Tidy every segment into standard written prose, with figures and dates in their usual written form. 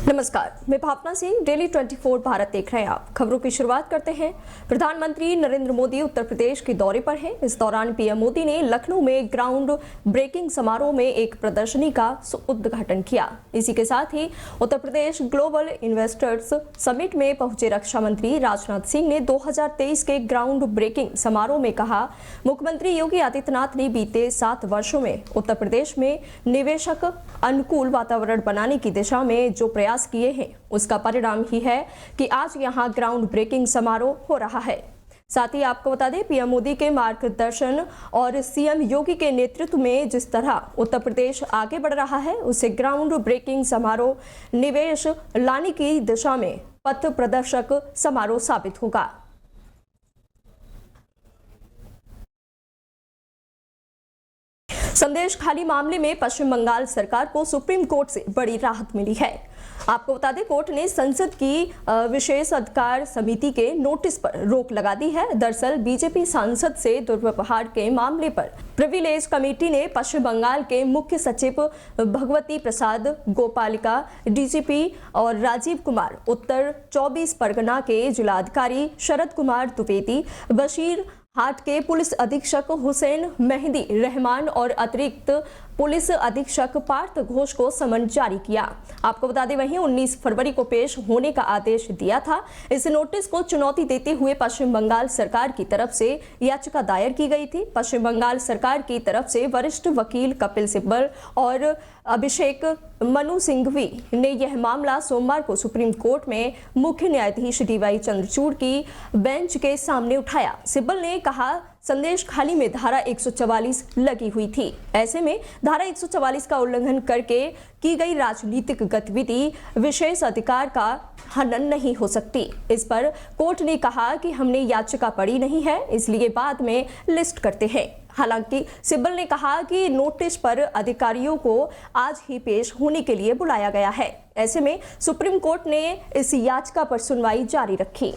नमस्कार, मैं भावना सिंह। डेली 24 भारत देख रहे हैं आप। खबरों की शुरुआत करते हैं। प्रधानमंत्री नरेंद्र मोदी उत्तर प्रदेश के दौरे पर हैं। इस दौरान पीएम मोदी ने लखनऊ में ग्राउंड ब्रेकिंग समारोह में एक प्रदर्शनी का उद्घाटन किया। इसी के साथ ही Uttar Pradesh global investors summit में पहुंचे रक्षा मंत्री राजनाथ सिंह ने 2023 के ग्राउंड ब्रेकिंग समारोह में कहा, मुख्यमंत्री योगी आदित्यनाथ ने बीते 7 वर्षों में उत्तर प्रदेश में निवेशक अनुकूल वातावरण बनाने की दिशा में जो प्रयास किए हैं, उसका परिणाम ही है कि आज यहां ग्राउंड ब्रेकिंग समारोह हो रहा है। साथ ही आपको बता दें, पीएम मोदी के मार्गदर्शन और सीएम योगी के नेतृत्व में जिस तरह उत्तर प्रदेश आगे बढ़ रहा है, उससे ग्राउंड ब्रेकिंग समारोह निवेश लाने की दिशा में पथ प्रदर्शक समारोह साबित होगा। संदेश खाली मामले में पश्चिम बंगाल सरकार को सुप्रीम कोर्ट से बड़ी राहत मिली है। आपको बता दें, कोर्ट ने संसद की विशेष अधिकार समिति के नोटिस पर रोक लगा दी है। दरअसल बीजेपी सांसद से दुर्व्यवहार के मामले पर प्रिविलेज कमेटी ने पश्चिम बंगाल के मुख्य सचिव भगवती प्रसाद गोपालिका, डीजीपी और राजीव कुमार, उत्तर 24 परगना के जिलाधिकारी शरद कुमार द्विवेदी, बशीर हाट के पुलिस अधीक्षक हुसैन मेहदी रहमान और अतिरिक्त पुलिस अधीक्षक पार्थ घोष को समन जारी किया। आपको बता दें, वहीं 19 फरवरी को पेश होने का आदेश दिया था। इस नोटिस को चुनौती देते हुए पश्चिम बंगाल सरकार की तरफ से याचिका दायर की गई थी। पश्चिम बंगाल सरकार की तरफ से वरिष्ठ वकील कपिल सिब्बल और अभिषेक मनु सिंघवी ने यह मामला सोमवार को सुप्रीम कोर्ट में मुख्य न्यायाधीश डीवाई चंद्रचूड़ की बेंच के सामने उठाया। सिब्बल ने कहा, संदेश खाली में धारा 144 लगी हुई थी। ऐसे में धारा 144 का उल्लंघन करके की गई राजनीतिक गतिविधि विशेष अधिकार का हनन नहीं हो सकती। इस पर कोर्ट ने कहा कि हमने याचिका पढ़ी नहीं है, इसलिए बाद में लिस्ट करते हैं। हालांकि सिब्बल ने कहा कि नोटिस पर अधिकारियों को आज ही पेश होने के लिए बुलाया गया है। ऐसे में सुप्रीम कोर्ट ने इस याचिका पर सुनवाई जारी रखी।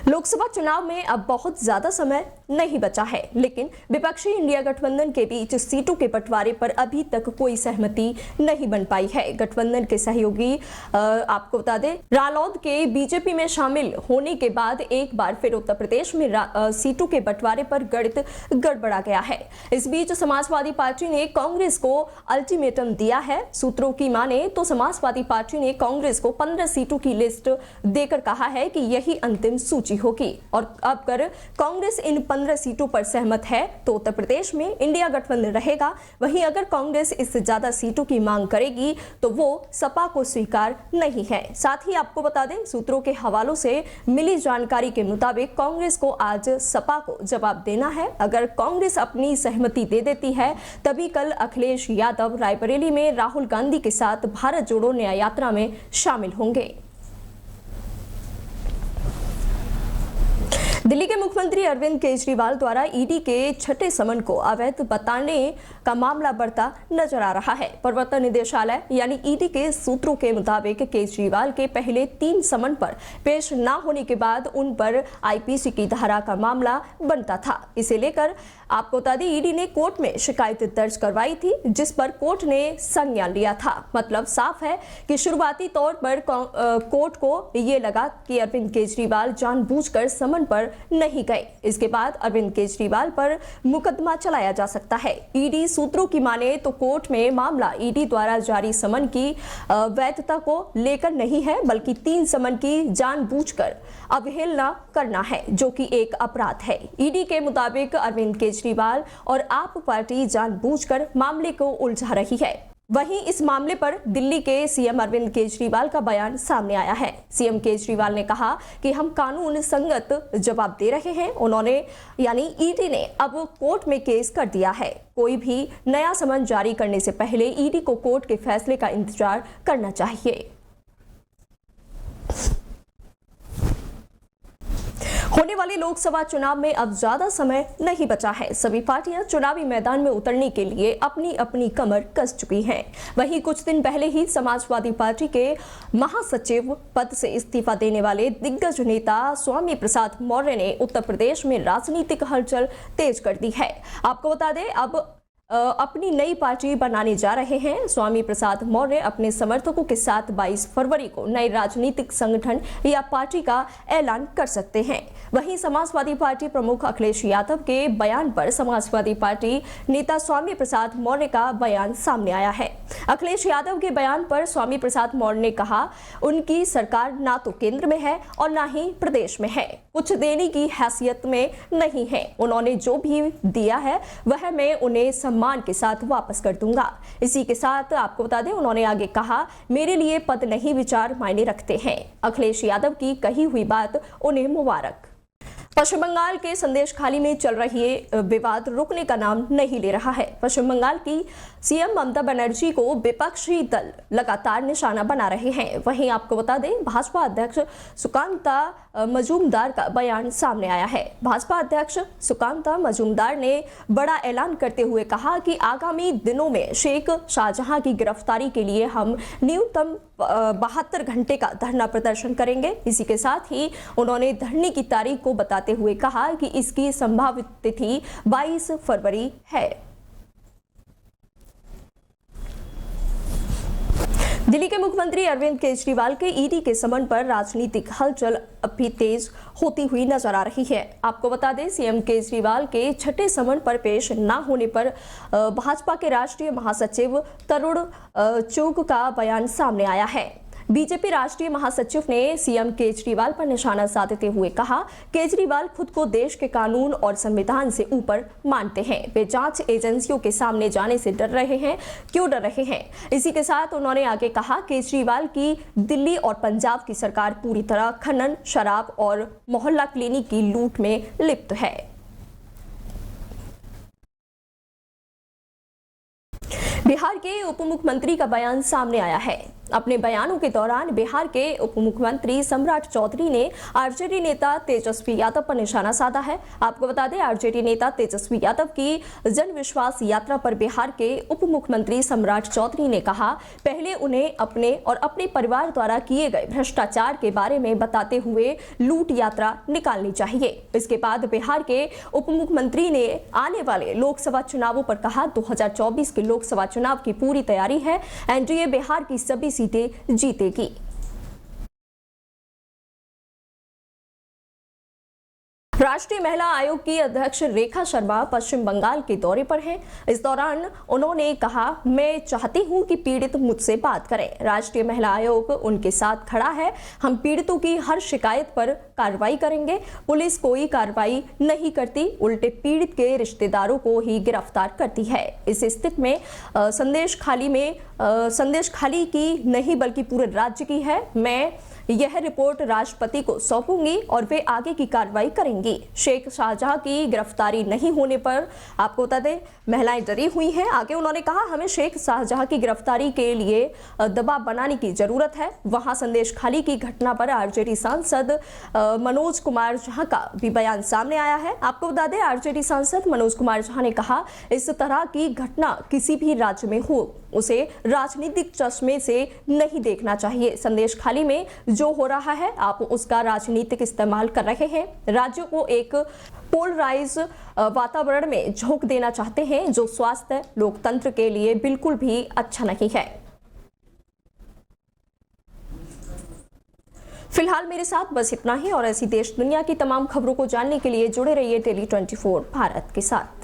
लोकसभा चुनाव में अब बहुत ज्यादा समय नहीं बचा है, लेकिन विपक्षी इंडिया गठबंधन के बीच सीटों के बंटवारे पर अभी तक कोई सहमति नहीं बन पाई है। गठबंधन के सहयोगी आपको बता दें, रालोद के बीजेपी में शामिल होने के बाद एक बार फिर उत्तर प्रदेश में सीटों के बंटवारे पर गणित गड़बड़ा गया है। इस बीच समाजवादी पार्टी ने कांग्रेस को अल्टीमेटम दिया है। सूत्रों की माने तो समाजवादी पार्टी ने कांग्रेस को 15 सीटों की लिस्ट देकर कहा है कि यही अंतिम सूची होगी और अब अगर कांग्रेस इन 15 सीटों पर सहमत है तो उत्तर प्रदेश में इंडिया गठबंधन रहेगा। वहीं अगर कांग्रेस इससे ज्यादा सीटों की मांग करेगी तो वो सपा को स्वीकार नहीं है। साथ ही आपको बता दें, सूत्रों के हवालों से मिली जानकारी के मुताबिक कांग्रेस को आज सपा को जवाब देना है। अगर कांग्रेस अपनी सहमति दे देती है तभी कल अखिलेश यादव रायबरेली में राहुल गांधी के साथ भारत जोड़ो न्याय यात्रा में शामिल होंगे। दिल्ली के मुख्यमंत्री अरविंद केजरीवाल द्वारा ईडी के छठे समन को अवैध बताने का मामला बढ़ता नजर आ रहा है। प्रवर्तन निदेशालय यानी ईडी के सूत्रों के मुताबिक केजरीवाल के पहले 3 समन पर पेश न होने के बाद उन पर आईपीसी की धारा का मामला बनता था। इसे लेकर आपको बता दें, ईडी ने कोर्ट में शिकायत दर्ज करवाई थी, जिस पर कोर्ट ने संज्ञान लिया था। मतलब साफ है कि शुरुआती तौर पर कोर्ट को ये लगा कि अरविंद केजरीवाल जानबूझकर समन पर नहीं गए। इसके बाद अरविंद केजरीवाल पर मुकदमा चलाया जा सकता है। ईडी सूत्रों की माने तो कोर्ट में मामला ईडी द्वारा जारी समन की वैधता को लेकर नहीं है, बल्कि 3 समन की जानबूझकर अवहेलना करना है, जो कि एक अपराध है। ईडी के मुताबिक अरविंद केजरीवाल और आप पार्टी जानबूझकर मामले को उलझा रही है। वहीं इस मामले पर दिल्ली के सीएम अरविंद केजरीवाल का बयान सामने आया है। सीएम केजरीवाल ने कहा कि हम कानून संगत जवाब दे रहे हैं। उन्होंने यानी ईडी ने अब कोर्ट में केस कर दिया है। कोई भी नया समन जारी करने से पहले ईडी को कोर्ट के फैसले का इंतजार करना चाहिए। होने वाले लोकसभा चुनाव में अब ज्यादा समय नहीं बचा है। सभी पार्टियां चुनावी मैदान में उतरने के लिए अपनी अपनी कमर कस चुकी हैं। वहीं कुछ दिन पहले ही समाजवादी पार्टी के महासचिव पद से इस्तीफा देने वाले दिग्गज नेता स्वामी प्रसाद मौर्य ने उत्तर प्रदेश में राजनीतिक हलचल तेज कर दी है। आपको बता दें, अब अपनी नई पार्टी बनाने जा रहे हैं। स्वामी प्रसाद मौर्य अपने समर्थकों के साथ 22 फरवरी को नए राजनीतिक संगठन या पार्टी का ऐलान कर सकते हैं। वहीं समाजवादी पार्टी प्रमुख अखिलेश यादव के बयान पर समाजवादी पार्टी नेता स्वामी प्रसाद मौर्य का बयान सामने आया है। अखिलेश यादव के बयान पर स्वामी प्रसाद मौर्य ने कहा, उनकी सरकार ना तो केंद्र में है और ना ही प्रदेश में है, कुछ देने की हैसियत में नहीं है। उन्होंने जो भी दिया है वह मैं उन्हें सम्मान के साथ वापस कर दूंगा। इसी के साथ आपको बता दें, उन्होंने आगे कहा, मेरे लिए पद नहीं विचार मायने रखते हैं। अखिलेश यादव की कही हुई बात उन्हें मुबारक। पश्चिम बंगाल के संदेश खाली में चल रही विवाद रुकने का नाम नहीं ले रहा है। पश्चिम बंगाल की सीएम ममता बनर्जी को विपक्षी दल लगातार निशाना बना रहे हैं। वहीं आपको बता दें, भाजपा अध्यक्ष सुकांता मजूमदार का बयान सामने आया है। भाजपा अध्यक्ष सुकांता मजूमदार ने बड़ा ऐलान करते हुए कहा कि आगामी दिनों में शेख शाहजहां की गिरफ्तारी के लिए हम न्यूनतम 72 घंटे का धरना प्रदर्शन करेंगे। इसी के साथ ही उन्होंने धरने की तारीख को बताते हुए कहा कि इसकी संभावित तिथि 22 फरवरी है। दिल्ली के मुख्यमंत्री अरविंद केजरीवाल के ईडी के समन पर राजनीतिक हलचल अभी तेज होती हुई नजर आ रही है। आपको बता दें, सीएम केजरीवाल के छठे समन पर पेश न होने पर भाजपा के राष्ट्रीय महासचिव तरुण चुग का बयान सामने आया है। बीजेपी राष्ट्रीय महासचिव ने सीएम केजरीवाल पर निशाना साधते हुए कहा, केजरीवाल खुद को देश के कानून और संविधान से ऊपर मानते हैं। वे जांच एजेंसियों के सामने जाने से डर रहे हैं। क्यों डर रहे हैं? इसी के साथ उन्होंने आगे कहा, केजरीवाल की दिल्ली और पंजाब की सरकार पूरी तरह खनन, शराब और मोहल्ला क्लिनिक की लूट में लिप्त है। बिहार के उप मुख्यमंत्री का बयान सामने आया है। अपने बयानों के दौरान बिहार के उप मुख्यमंत्री सम्राट चौधरी ने आरजेडी नेता तेजस्वी यादव पर निशाना साधा है। आपको बता दें, आरजेडी नेता तेजस्वी यादव की जन विश्वास यात्रा पर बिहार के उप मुख्यमंत्री सम्राट चौधरी ने कहा, पहले उन्हें अपने और अपने परिवार द्वारा किए गए भ्रष्टाचार के बारे में बताते हुए लूट यात्रा निकालनी चाहिए। इसके बाद बिहार के उप मुख्यमंत्री ने आने वाले लोकसभा चुनावों पर कहा, 2024 के लोकसभा चुनाव की पूरी तैयारी है। एनडीए बिहार की सभी सीटें जीतेगी। राष्ट्रीय महिला आयोग की अध्यक्ष रेखा शर्मा पश्चिम बंगाल के दौरे पर हैं। इस दौरान उन्होंने कहा, मैं चाहती हूं कि पीड़ित मुझसे बात करें। राष्ट्रीय महिला आयोग उनके साथ खड़ा है। हम पीड़ितों की हर शिकायत पर कार्रवाई करेंगे। पुलिस कोई कार्रवाई नहीं करती, उल्टे पीड़ित के रिश्तेदारों को ही गिरफ्तार करती है। इस स्थिति में संदेश खाली की नहीं बल्कि पूरे राज्य की है। मैं यह रिपोर्ट राष्ट्रपति को सौंपूंगी और वे आगे की कार्रवाई करेंगी। शेख शाहजहां की गिरफ्तारी नहीं होने पर आपको बता दें, महिलाएं डरी हुई हैं। आगे उन्होंने कहा, हमें शेख शाहजहां की गिरफ्तारी के लिए दबाव बनाने की जरूरत है। वहां संदेश खाली की घटना पर आरजेडी सांसद मनोज कुमार झा का भी बयान सामने आया है। आपको बता दें, आरजेडी सांसद मनोज कुमार झा ने कहा, इस तरह की घटना किसी भी राज्य में हो उसे राजनीतिक चश्मे से नहीं देखना चाहिए। संदेश खाली में जो हो रहा है, आप उसका राजनीतिक इस्तेमाल कर रहे हैं। राज्यों को एक पोलराइज वातावरण में झोंक देना चाहते हैं, जो स्वास्थ्य लोकतंत्र के लिए बिल्कुल भी अच्छा नहीं है। फिलहाल मेरे साथ बस इतना ही और ऐसी देश दुनिया की तमाम खबरों को जानने के लिए जुड़े रहिए डेली 24 भारत के साथ।